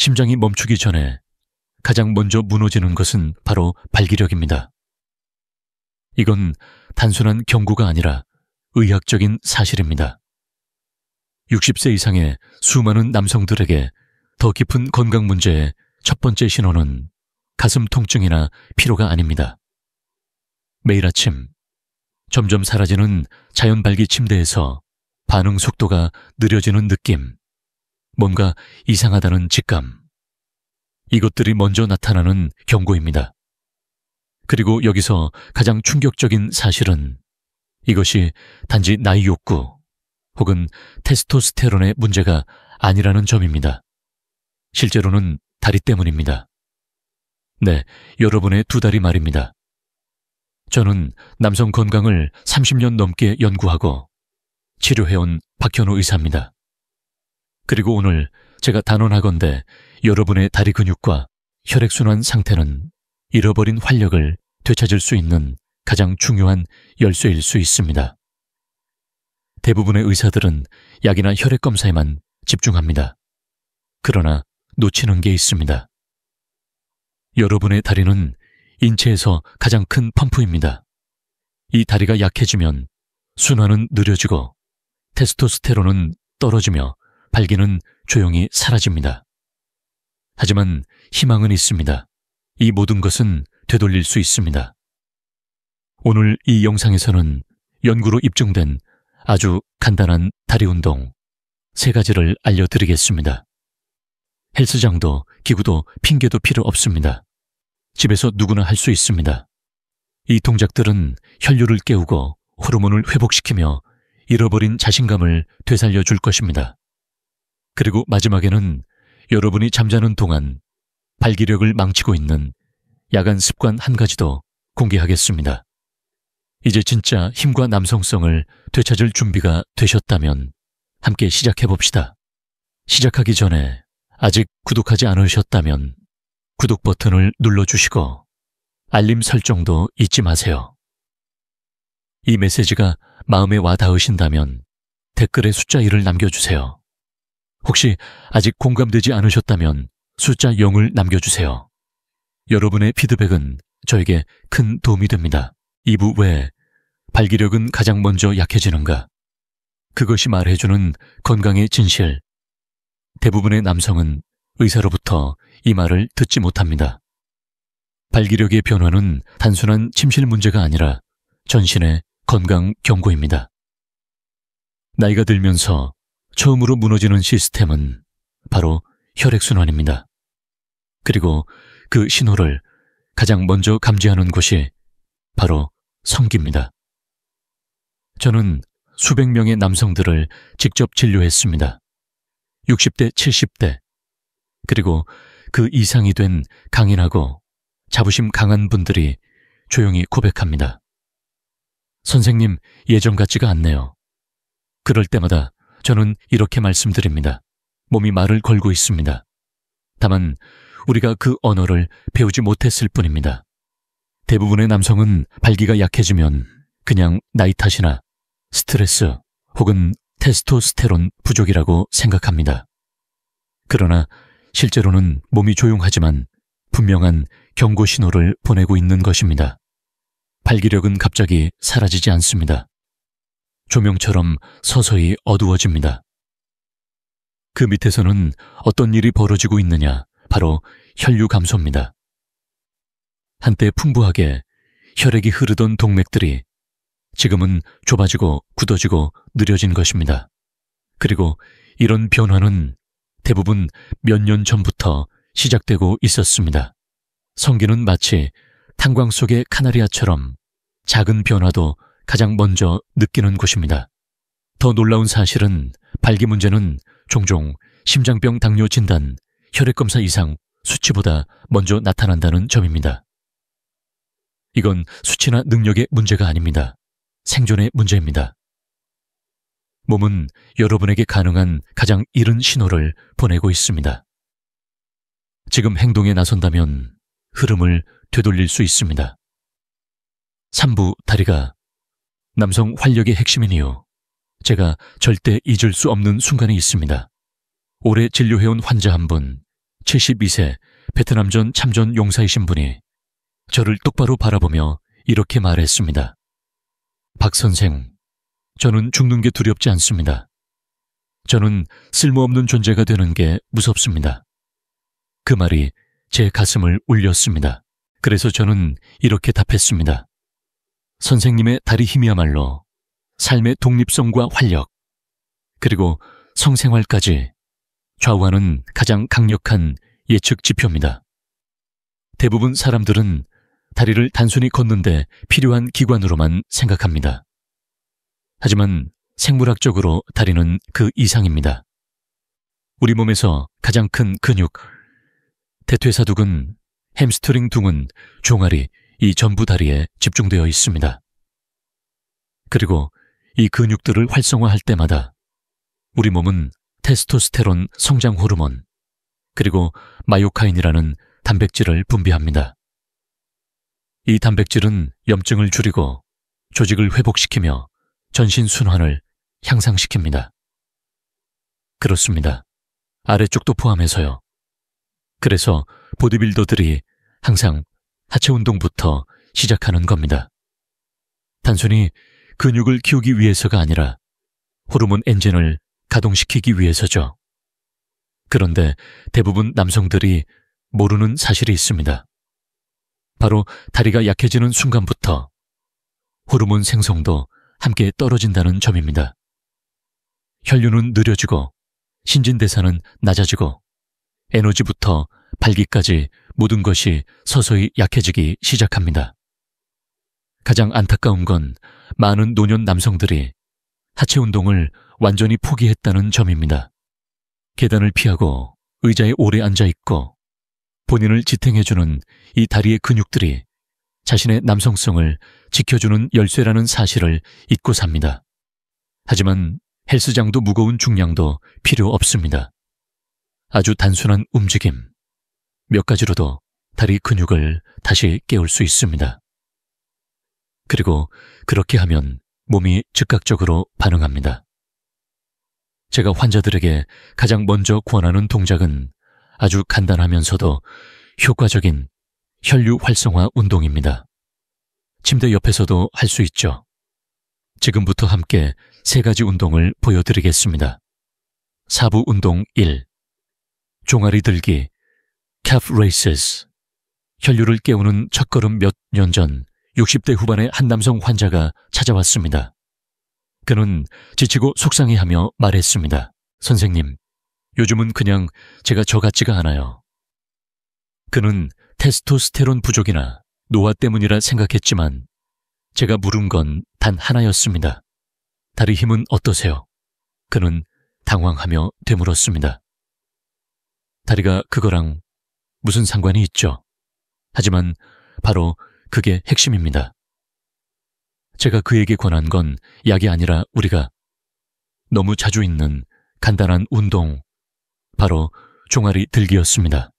심장이 멈추기 전에 가장 먼저 무너지는 것은 바로 발기력입니다. 이건 단순한 경고가 아니라 의학적인 사실입니다. 60세 이상의 수많은 남성들에게 더 깊은 건강 문제의 첫 번째 신호는 가슴 통증이나 피로가 아닙니다. 매일 아침 점점 사라지는 자연 발기 침대에서 반응 속도가 느려지는 느낌, 뭔가 이상하다는 직감, 이것들이 먼저 나타나는 경고입니다. 그리고 여기서 가장 충격적인 사실은 이것이 단지 나이 욕구 혹은 테스토스테론의 문제가 아니라는 점입니다. 실제로는 다리 때문입니다. 네, 여러분의 두 다리 말입니다. 저는 남성 건강을 30년 넘게 연구하고 치료해온 박현우 의사입니다. 그리고 오늘 제가 단언하건대 여러분의 다리 근육과 혈액순환 상태는 잃어버린 활력을 되찾을 수 있는 가장 중요한 열쇠일 수 있습니다. 대부분의 의사들은 약이나 혈액 검사에만 집중합니다. 그러나 놓치는 게 있습니다. 여러분의 다리는 인체에서 가장 큰 펌프입니다. 이 다리가 약해지면 순환은 느려지고 테스토스테론은 떨어지며 발기는 조용히 사라집니다. 하지만 희망은 있습니다. 이 모든 것은 되돌릴 수 있습니다. 오늘 이 영상에서는 연구로 입증된 아주 간단한 다리 운동 3가지를 알려드리겠습니다. 헬스장도 기구도 핑계도 필요 없습니다. 집에서 누구나 할 수 있습니다. 이 동작들은 혈류를 깨우고 호르몬을 회복시키며 잃어버린 자신감을 되살려 줄 것입니다. 그리고 마지막에는 여러분이 잠자는 동안 발기력을 망치고 있는 야간 습관 1가지도 공개하겠습니다. 이제 진짜 힘과 남성성을 되찾을 준비가 되셨다면 함께 시작해봅시다. 시작하기 전에 아직 구독하지 않으셨다면 구독 버튼을 눌러주시고 알림 설정도 잊지 마세요. 이 메시지가 마음에 와 닿으신다면 댓글에 숫자 1을 남겨주세요. 혹시 아직 공감되지 않으셨다면 숫자 0을 남겨주세요. 여러분의 피드백은 저에게 큰 도움이 됩니다. 2부 왜 발기력은 가장 먼저 약해지는가? 그것이 말해주는 건강의 진실. 대부분의 남성은 의사로부터 이 말을 듣지 못합니다. 발기력의 변화는 단순한 침실 문제가 아니라 전신의 건강 경고입니다. 나이가 들면서 처음으로 무너지는 시스템은 바로 혈액순환입니다. 그리고 그 신호를 가장 먼저 감지하는 곳이 바로 성기입니다. 저는 수백 명의 남성들을 직접 진료했습니다. 60대, 70대, 그리고 그 이상이 된 강인하고 자부심 강한 분들이 조용히 고백합니다. 선생님, 예전 같지가 않네요. 그럴 때마다 저는 이렇게 말씀드립니다. 몸이 말을 걸고 있습니다. 다만 우리가 그 언어를 배우지 못했을 뿐입니다. 대부분의 남성은 발기가 약해지면 그냥 나이 탓이나 스트레스 혹은 테스토스테론 부족이라고 생각합니다. 그러나 실제로는 몸이 조용하지만 분명한 경고 신호를 보내고 있는 것입니다. 발기력은 갑자기 사라지지 않습니다. 조명처럼 서서히 어두워집니다. 그 밑에서는 어떤 일이 벌어지고 있느냐, 바로 혈류 감소입니다. 한때 풍부하게 혈액이 흐르던 동맥들이 지금은 좁아지고 굳어지고 느려진 것입니다. 그리고 이런 변화는 대부분 몇 년 전부터 시작되고 있었습니다. 성기는 마치 탄광 속의 카나리아처럼 작은 변화도 가장 먼저 느끼는 곳입니다. 더 놀라운 사실은 발기 문제는 종종 심장병 당뇨 진단, 혈액검사 이상 수치보다 먼저 나타난다는 점입니다. 이건 수치나 능력의 문제가 아닙니다. 생존의 문제입니다. 몸은 여러분에게 가능한 가장 이른 신호를 보내고 있습니다. 지금 행동에 나선다면 흐름을 되돌릴 수 있습니다. 3부 다리가 남성 활력의 핵심이니요. 제가 절대 잊을 수 없는 순간이 있습니다. 오래 진료해온 환자 한 분, 72세 베트남전 참전 용사이신 분이 저를 똑바로 바라보며 이렇게 말했습니다. 박 선생, 저는 죽는 게 두렵지 않습니다. 저는 쓸모없는 존재가 되는 게 무섭습니다. 그 말이 제 가슴을 울렸습니다. 그래서 저는 이렇게 답했습니다. 선생님의 다리 힘이야말로 삶의 독립성과 활력, 그리고 성생활까지 좌우하는 가장 강력한 예측 지표입니다. 대부분 사람들은 다리를 단순히 걷는데 필요한 기관으로만 생각합니다. 하지만 생물학적으로 다리는 그 이상입니다. 우리 몸에서 가장 큰 근육, 대퇴사두근, 햄스트링 둥은, 종아리, 이 전부 다리에 집중되어 있습니다. 그리고 이 근육들을 활성화할 때마다 우리 몸은 테스토스테론 성장 호르몬, 그리고 마요카인이라는 단백질을 분비합니다. 이 단백질은 염증을 줄이고 조직을 회복시키며 전신 순환을 향상시킵니다. 그렇습니다. 아래쪽도 포함해서요. 그래서 보디빌더들이 항상 하체 운동부터 시작하는 겁니다. 단순히 근육을 키우기 위해서가 아니라 호르몬 엔진을 가동시키기 위해서죠. 그런데 대부분 남성들이 모르는 사실이 있습니다. 바로 다리가 약해지는 순간부터 호르몬 생성도 함께 떨어진다는 점입니다. 혈류는 느려지고 신진대사는 낮아지고 에너지부터 발기까지 모든 것이 서서히 약해지기 시작합니다. 가장 안타까운 건 많은 노년 남성들이 하체 운동을 완전히 포기했다는 점입니다. 계단을 피하고 의자에 오래 앉아있고 본인을 지탱해주는 이 다리의 근육들이 자신의 남성성을 지켜주는 열쇠라는 사실을 잊고 삽니다. 하지만 헬스장도 무거운 중량도 필요 없습니다. 아주 단순한 움직임, 몇 가지로도 다리 근육을 다시 깨울 수 있습니다. 그리고 그렇게 하면 몸이 즉각적으로 반응합니다. 제가 환자들에게 가장 먼저 권하는 동작은 아주 간단하면서도 효과적인 혈류 활성화 운동입니다. 침대 옆에서도 할 수 있죠. 지금부터 함께 3가지 운동을 보여드리겠습니다. 사부 운동 1. 종아리 들기, calf raises. 혈류를 깨우는 첫걸음 몇 년 전 60대 후반의 한 남성 환자가 찾아왔습니다. 그는 지치고 속상해하며 말했습니다. 선생님, 요즘은 그냥 제가 저 같지가 않아요. 그는 테스토스테론 부족이나 노화 때문이라 생각했지만 제가 물은 건 단 하나였습니다. 다리 힘은 어떠세요? 그는 당황하며 되물었습니다. 다리가 그거랑 무슨 상관이 있죠? 하지만 바로 그게 핵심입니다. 제가 그에게 권한 건 약이 아니라 우리가 너무 자주 있는 간단한 운동, 바로 종아리 들기였습니다.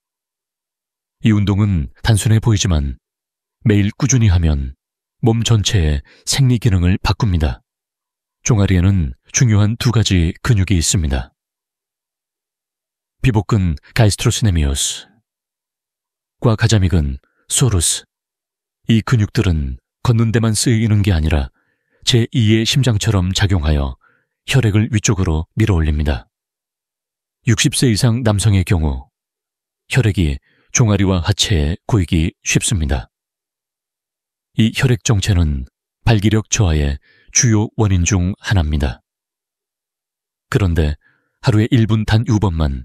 이 운동은 단순해 보이지만 매일 꾸준히 하면 몸 전체의 생리 기능을 바꿉니다. 종아리에는 중요한 2가지 근육이 있습니다. 비복근 가이스트로시네미우스, 과 가자믹은 소루스. 이 근육들은 걷는 데만 쓰이는 게 아니라 제2의 심장처럼 작용하여 혈액을 위쪽으로 밀어올립니다. 60세 이상 남성의 경우 혈액이 종아리와 하체에 고이기 쉽습니다. 이 혈액 정체는 발기력 저하의 주요 원인 중 하나입니다. 그런데 하루에 1분 단 2번만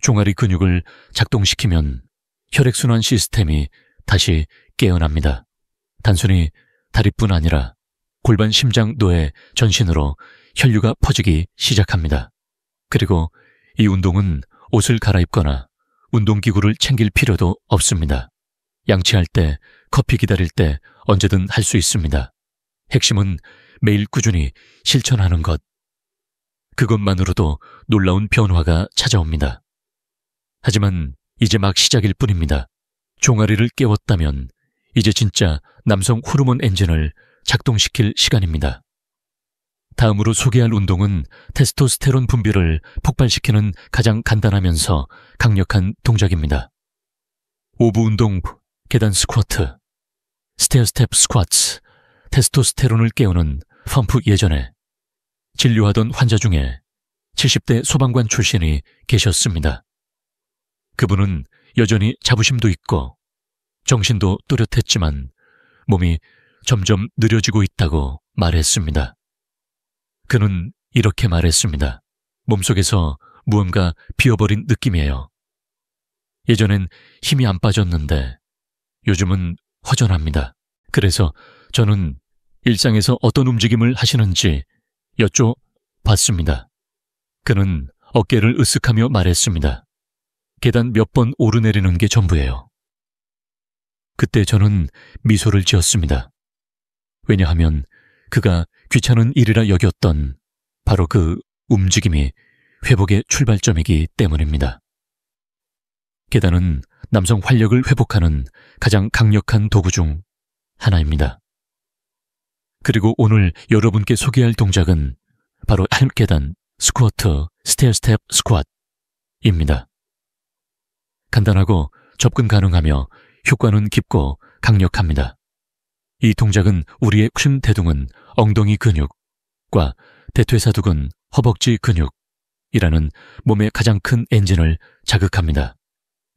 종아리 근육을 작동시키면 혈액순환 시스템이 다시 깨어납니다. 단순히 다리뿐 아니라 골반 심장 뇌 전신으로 혈류가 퍼지기 시작합니다. 그리고 이 운동은 옷을 갈아입거나 운동기구를 챙길 필요도 없습니다. 양치할 때, 커피 기다릴 때 언제든 할 수 있습니다. 핵심은 매일 꾸준히 실천하는 것. 그것만으로도 놀라운 변화가 찾아옵니다. 하지만 이제 막 시작일 뿐입니다. 종아리를 깨웠다면 이제 진짜 남성 호르몬 엔진을 작동시킬 시간입니다. 다음으로 소개할 운동은 테스토스테론 분비를 폭발시키는 가장 간단하면서 강력한 동작입니다. 오브 운동, 계단 스쿼트, 스테어 스텝 스쿼트, 테스토스테론을 깨우는 펌프. 예전에 진료하던 환자 중에 70대 소방관 출신이 계셨습니다. 그분은 여전히 자부심도 있고 정신도 또렷했지만 몸이 점점 느려지고 있다고 말했습니다. 그는 이렇게 말했습니다. 몸속에서 무언가 비어버린 느낌이에요. 예전엔 힘이 안 빠졌는데 요즘은 허전합니다. 그래서 저는 일상에서 어떤 움직임을 하시는지 여쭤봤습니다. 그는 어깨를 으쓱하며 말했습니다. 계단 몇 번 오르내리는 게 전부예요. 그때 저는 미소를 지었습니다. 왜냐하면 그가 귀찮은 일이라 여겼던 바로 그 움직임이 회복의 출발점이기 때문입니다. 계단은 남성 활력을 회복하는 가장 강력한 도구 중 하나입니다. 그리고 오늘 여러분께 소개할 동작은 바로 계단 스쿼트, 스테어 스텝 스쿼트입니다. 간단하고 접근 가능하며 효과는 깊고 강력합니다. 이 동작은 우리의 큰 대둔근, 엉덩이 근육과 대퇴사두근, 허벅지 근육이라는 몸의 가장 큰 엔진을 자극합니다.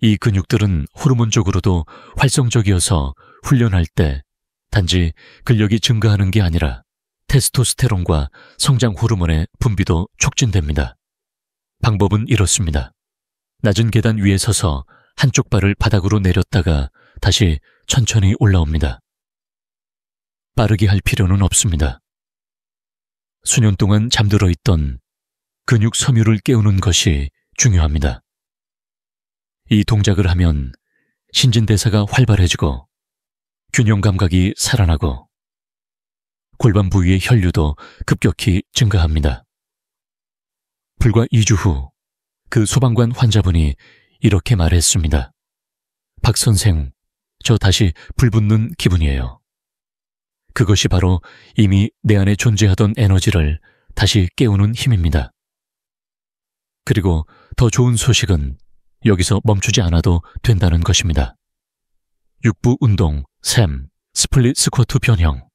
이 근육들은 호르몬적으로도 활성적이어서 훈련할 때 단지 근력이 증가하는 게 아니라 테스토스테론과 성장 호르몬의 분비도 촉진됩니다. 방법은 이렇습니다. 낮은 계단 위에 서서 한쪽 발을 바닥으로 내렸다가 다시 천천히 올라옵니다. 빠르게 할 필요는 없습니다. 수년 동안 잠들어 있던 근육 섬유를 깨우는 것이 중요합니다. 이 동작을 하면 신진대사가 활발해지고 균형 감각이 살아나고 골반 부위의 혈류도 급격히 증가합니다. 불과 2주 후 그 소방관 환자분이 이렇게 말했습니다. 박 선생, 저 다시 불붙는 기분이에요. 그것이 바로 이미 내 안에 존재하던 에너지를 다시 깨우는 힘입니다. 그리고 더 좋은 소식은 여기서 멈추지 않아도 된다는 것입니다. 육부 운동, 샘, 스플릿 스쿼트 변형,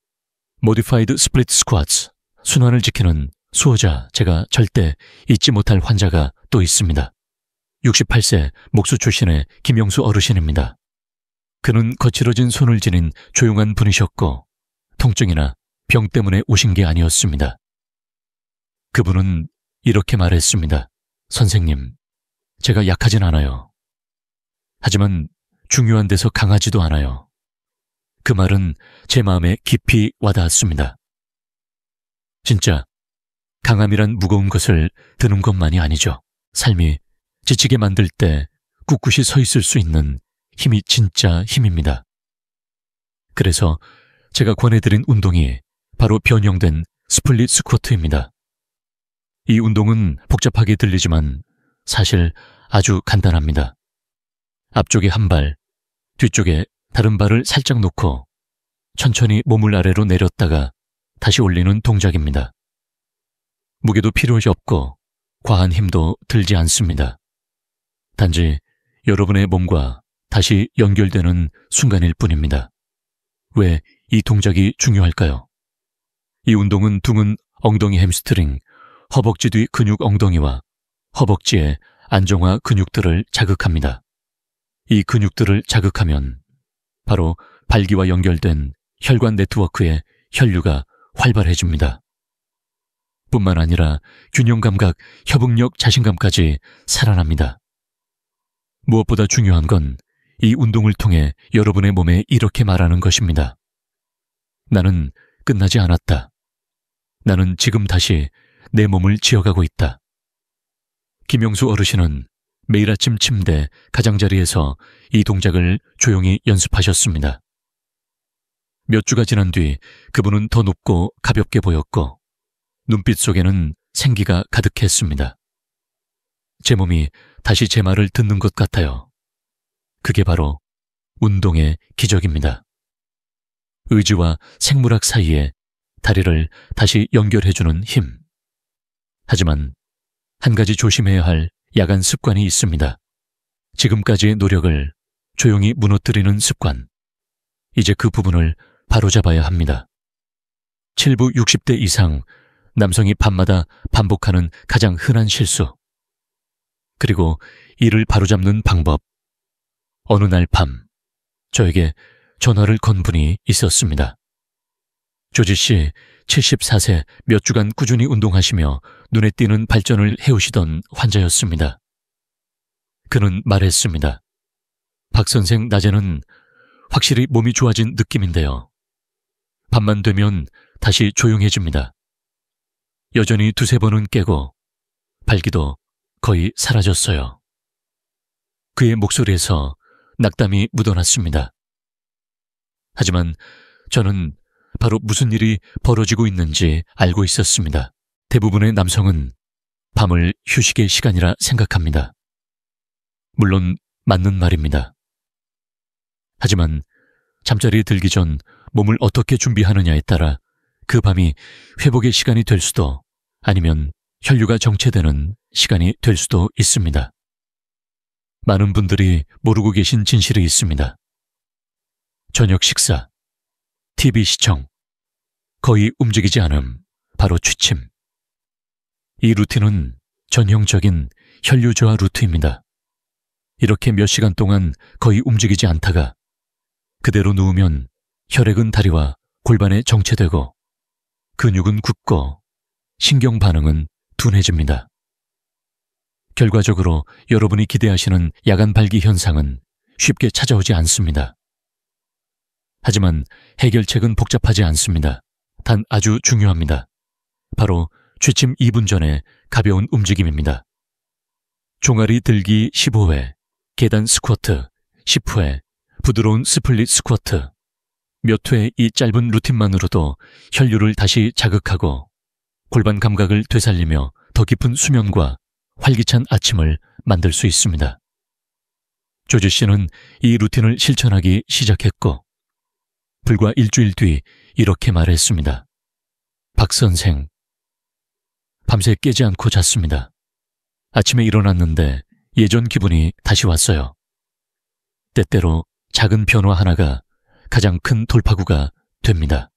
모디파이드 스플릿 스쿼트, 순환을 지키는 수호자, 제가 절대 잊지 못할 환자가 또 있습니다. 68세 목수 출신의 김영수 어르신입니다. 그는 거칠어진 손을 지닌 조용한 분이셨고 통증이나 병 때문에 오신 게 아니었습니다. 그분은 이렇게 말했습니다. 선생님, 제가 약하진 않아요. 하지만 중요한 데서 강하지도 않아요. 그 말은 제 마음에 깊이 와닿았습니다. 진짜 강함이란 무거운 것을 드는 것만이 아니죠. 삶이 지치게 만들 때 꿋꿋이 서 있을 수 있는 힘이 진짜 힘입니다. 그래서 제가 권해드린 운동이 바로 변형된 스플릿 스쿼트입니다. 이 운동은 복잡하게 들리지만 사실 아주 간단합니다. 앞쪽에 한 발, 뒤쪽에 다른 발을 살짝 놓고 천천히 몸을 아래로 내렸다가 다시 올리는 동작입니다. 무게도 필요 없고 과한 힘도 들지 않습니다. 단지 여러분의 몸과 다시 연결되는 순간일 뿐입니다. 왜 이 동작이 중요할까요? 이 운동은 등은 엉덩이 햄스트링, 허벅지 뒤 근육 엉덩이와 허벅지의 안정화 근육들을 자극합니다. 이 근육들을 자극하면 바로 발기와 연결된 혈관 네트워크의 혈류가 활발해집니다. 뿐만 아니라 균형 감각, 협응력, 자신감까지 살아납니다. 무엇보다 중요한 건 이 운동을 통해 여러분의 몸에 이렇게 말하는 것입니다. 나는 끝나지 않았다. 나는 지금 다시 내 몸을 지어가고 있다. 김영수 어르신은 매일 아침 침대 가장자리에서 이 동작을 조용히 연습하셨습니다. 몇 주가 지난 뒤 그분은 더 높고 가볍게 보였고 눈빛 속에는 생기가 가득했습니다. 제 몸이 다시 제 말을 듣는 것 같아요. 그게 바로 운동의 기적입니다. 의지와 생물학 사이에 다리를 다시 연결해주는 힘. 하지만 한 가지 조심해야 할 야간 습관이 있습니다. 지금까지의 노력을 조용히 무너뜨리는 습관. 이제 그 부분을 바로잡아야 합니다. 7부 60대 이상 남성이 밤마다 반복하는 가장 흔한 실수. 그리고 이를 바로잡는 방법. 어느 날 밤, 저에게 전화를 건 분이 있었습니다. 조지 씨, 74세 몇 주간 꾸준히 운동하시며 눈에 띄는 발전을 해오시던 환자였습니다. 그는 말했습니다. 박 선생, 낮에는 확실히 몸이 좋아진 느낌인데요. 밤만 되면 다시 조용해집니다. 여전히 두세 번은 깨고 발기도 거의 사라졌어요. 그의 목소리에서 낙담이 묻어났습니다. 하지만 저는 바로 무슨 일이 벌어지고 있는지 알고 있었습니다. 대부분의 남성은 밤을 휴식의 시간이라 생각합니다. 물론 맞는 말입니다. 하지만 잠자리에 들기 전 몸을 어떻게 준비하느냐에 따라 그 밤이 회복의 시간이 될 수도 아니면 혈류가 정체되는 시간이 될 수도 있습니다. 많은 분들이 모르고 계신 진실이 있습니다. 저녁 식사, TV 시청, 거의 움직이지 않음, 바로 취침. 이 루틴은 전형적인 혈류 저하 루트입니다. 이렇게 몇 시간 동안 거의 움직이지 않다가 그대로 누우면 혈액은 다리와 골반에 정체되고 근육은 굳고 신경 반응은 둔해집니다. 결과적으로 여러분이 기대하시는 야간 발기 현상은 쉽게 찾아오지 않습니다. 하지만 해결책은 복잡하지 않습니다. 단 아주 중요합니다. 바로 취침 2분 전에 가벼운 움직임입니다. 종아리 들기 15회, 계단 스쿼트 10회, 부드러운 스플릿 스쿼트. 몇 회 이 짧은 루틴만으로도 혈류를 다시 자극하고 골반 감각을 되살리며 더 깊은 수면과 활기찬 아침을 만들 수 있습니다. 조지 씨는 이 루틴을 실천하기 시작했고 불과 일주일 뒤 이렇게 말했습니다. 박 선생, 밤새 깨지 않고 잤습니다. 아침에 일어났는데 예전 기분이 다시 왔어요. 때때로 작은 변화 하나가 가장 큰 돌파구가 됩니다.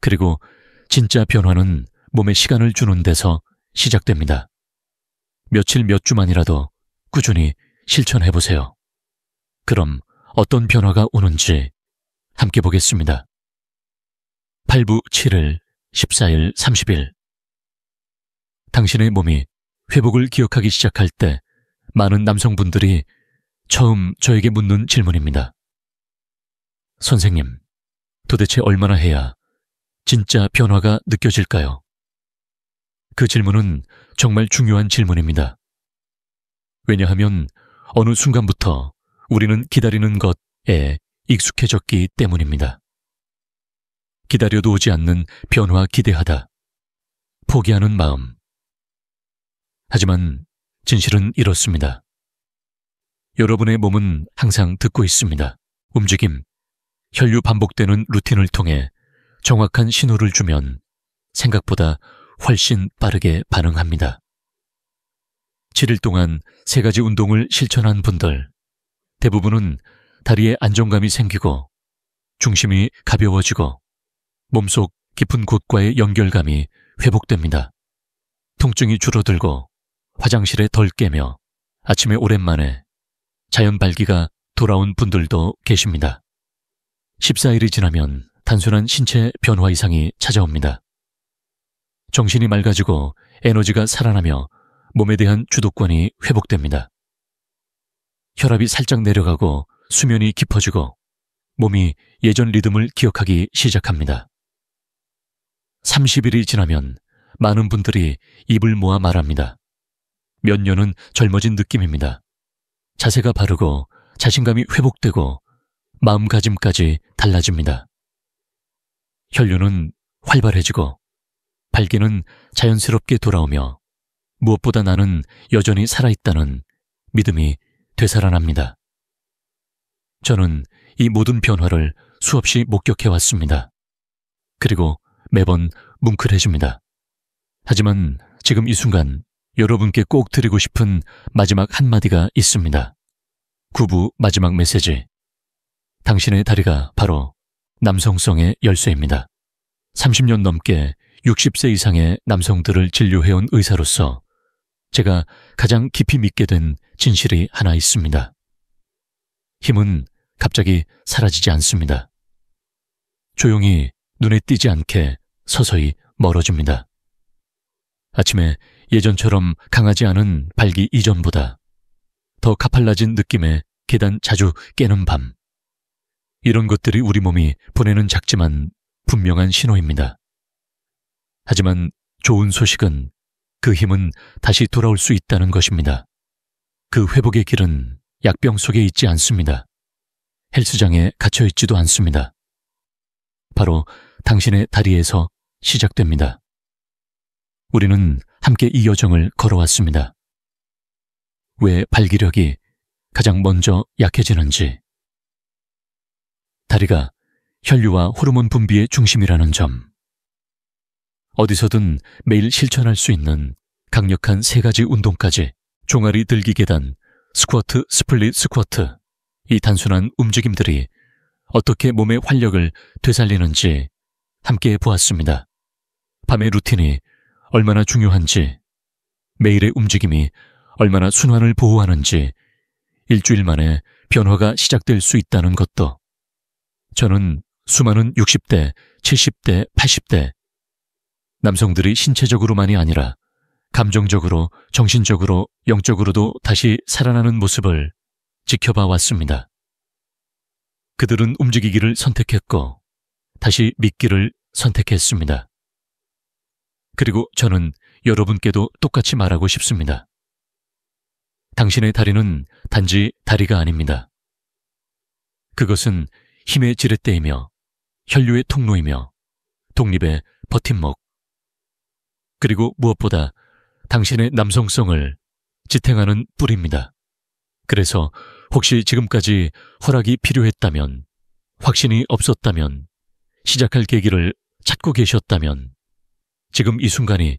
그리고 진짜 변화는 몸에 시간을 주는 데서 시작됩니다. 며칠 몇 주만이라도 꾸준히 실천해보세요. 그럼 어떤 변화가 오는지 함께 보겠습니다. 8부 7일, 14일, 30일. 당신의 몸이 회복을 기억하기 시작할 때 많은 남성분들이 처음 저에게 묻는 질문입니다. 선생님, 도대체 얼마나 해야 진짜 변화가 느껴질까요? 그 질문은 정말 중요한 질문입니다. 왜냐하면 어느 순간부터 우리는 기다리는 것에 익숙해졌기 때문입니다. 기다려도 오지 않는 변화 기대하다. 포기하는 마음. 하지만 진실은 이렇습니다. 여러분의 몸은 항상 듣고 있습니다. 움직임, 혈류 반복되는 루틴을 통해 정확한 신호를 주면 생각보다 훨씬 빠르게 반응합니다. 7일 동안 3가지 운동을 실천한 분들, 대부분은 다리에 안정감이 생기고 중심이 가벼워지고 몸속 깊은 곳과의 연결감이 회복됩니다. 통증이 줄어들고 화장실에 덜 깨며 아침에 오랜만에 자연 발기가 돌아온 분들도 계십니다. 14일이 지나면 단순한 신체 변화 이상이 찾아옵니다. 정신이 맑아지고 에너지가 살아나며 몸에 대한 주도권이 회복됩니다. 혈압이 살짝 내려가고 수면이 깊어지고 몸이 예전 리듬을 기억하기 시작합니다. 30일이 지나면 많은 분들이 입을 모아 말합니다. 몇 년은 젊어진 느낌입니다. 자세가 바르고 자신감이 회복되고 마음가짐까지 달라집니다. 혈류는 활발해지고 발기는 자연스럽게 돌아오며 무엇보다 나는 여전히 살아있다는 믿음이 되살아납니다. 저는 이 모든 변화를 수없이 목격해왔습니다. 그리고 매번 뭉클해집니다. 하지만 지금 이 순간 여러분께 꼭 드리고 싶은 마지막 한마디가 있습니다. 9부 마지막 메시지. 당신의 다리가 바로 남성성의 열쇠입니다. 30년 넘게 60세 이상의 남성들을 진료해온 의사로서 제가 가장 깊이 믿게 된 진실이 하나 있습니다. 힘은 갑자기 사라지지 않습니다. 조용히 눈에 띄지 않게 서서히 멀어집니다. 아침에 예전처럼 강하지 않은 발기 이전보다 더 가팔라진 느낌의 계단 자주 깨는 밤. 이런 것들이 우리 몸이 보내는 작지만 분명한 신호입니다. 하지만 좋은 소식은 그 힘은 다시 돌아올 수 있다는 것입니다. 그 회복의 길은 약병 속에 있지 않습니다. 헬스장에 갇혀 있지도 않습니다. 바로 당신의 다리에서 시작됩니다. 우리는 함께 이 여정을 걸어왔습니다. 왜 발기력이 가장 먼저 약해지는지. 다리가 혈류와 호르몬 분비의 중심이라는 점. 어디서든 매일 실천할 수 있는 강력한 3가지 운동까지 종아리 들기 계단, 스쿼트, 스플릿 스쿼트, 이 단순한 움직임들이 어떻게 몸의 활력을 되살리는지 함께 보았습니다. 밤의 루틴이 얼마나 중요한지, 매일의 움직임이 얼마나 순환을 보호하는지 일주일 만에 변화가 시작될 수 있다는 것도. 저는 수많은 60대, 70대, 80대 남성들이 신체적으로만이 아니라 감정적으로, 정신적으로, 영적으로도 다시 살아나는 모습을 지켜봐 왔습니다. 그들은 움직이기를 선택했고 다시 믿기를 선택했습니다. 그리고 저는 여러분께도 똑같이 말하고 싶습니다. 당신의 다리는 단지 다리가 아닙니다. 그것은 힘의 지렛대이며 혈류의 통로이며 독립의 버팀목, 그리고 무엇보다 당신의 남성성을 지탱하는 뿔입니다. 그래서 혹시 지금까지 허락이 필요했다면, 확신이 없었다면, 시작할 계기를 찾고 계셨다면 지금 이 순간이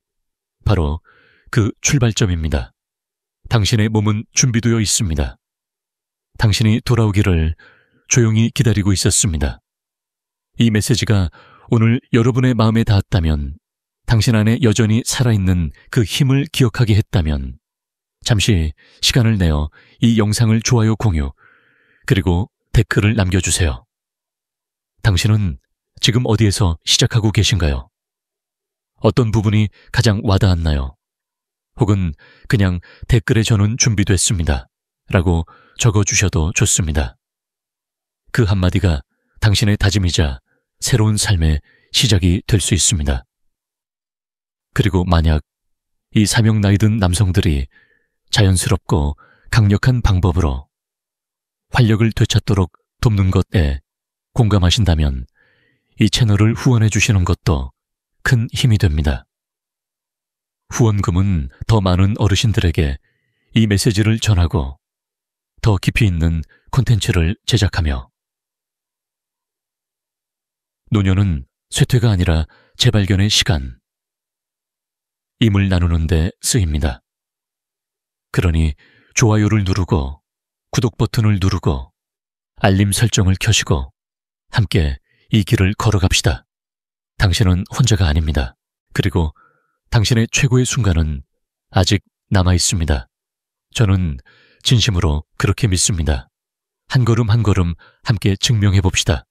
바로 그 출발점입니다. 당신의 몸은 준비되어 있습니다. 당신이 돌아오기를 조용히 기다리고 있었습니다. 이 메시지가 오늘 여러분의 마음에 닿았다면, 당신 안에 여전히 살아있는 그 힘을 기억하게 했다면 잠시 시간을 내어 이 영상을 좋아요, 공유, 그리고 댓글을 남겨주세요. 당신은 지금 어디에서 시작하고 계신가요? 어떤 부분이 가장 와닿았나요? 혹은 그냥 댓글에 저는 준비됐습니다 라고 적어주셔도 좋습니다. 그 한마디가 당신의 다짐이자 새로운 삶의 시작이 될 수 있습니다. 그리고 만약 이 사명 나이 든 남성들이 자연스럽고 강력한 방법으로 활력을 되찾도록 돕는 것에 공감하신다면 이 채널을 후원해 주시는 것도 큰 힘이 됩니다. 후원금은 더 많은 어르신들에게 이 메시지를 전하고 더 깊이 있는 콘텐츠를 제작하며, 노년은 쇠퇴가 아니라 재발견의 시간, 임을 나누는 데 쓰입니다. 그러니 좋아요를 누르고 구독 버튼을 누르고 알림 설정을 켜시고 함께 이 길을 걸어갑시다. 당신은 혼자가 아닙니다. 그리고 당신의 최고의 순간은 아직 남아 있습니다. 저는 진심으로 그렇게 믿습니다. 한 걸음 한 걸음 함께 증명해 봅시다.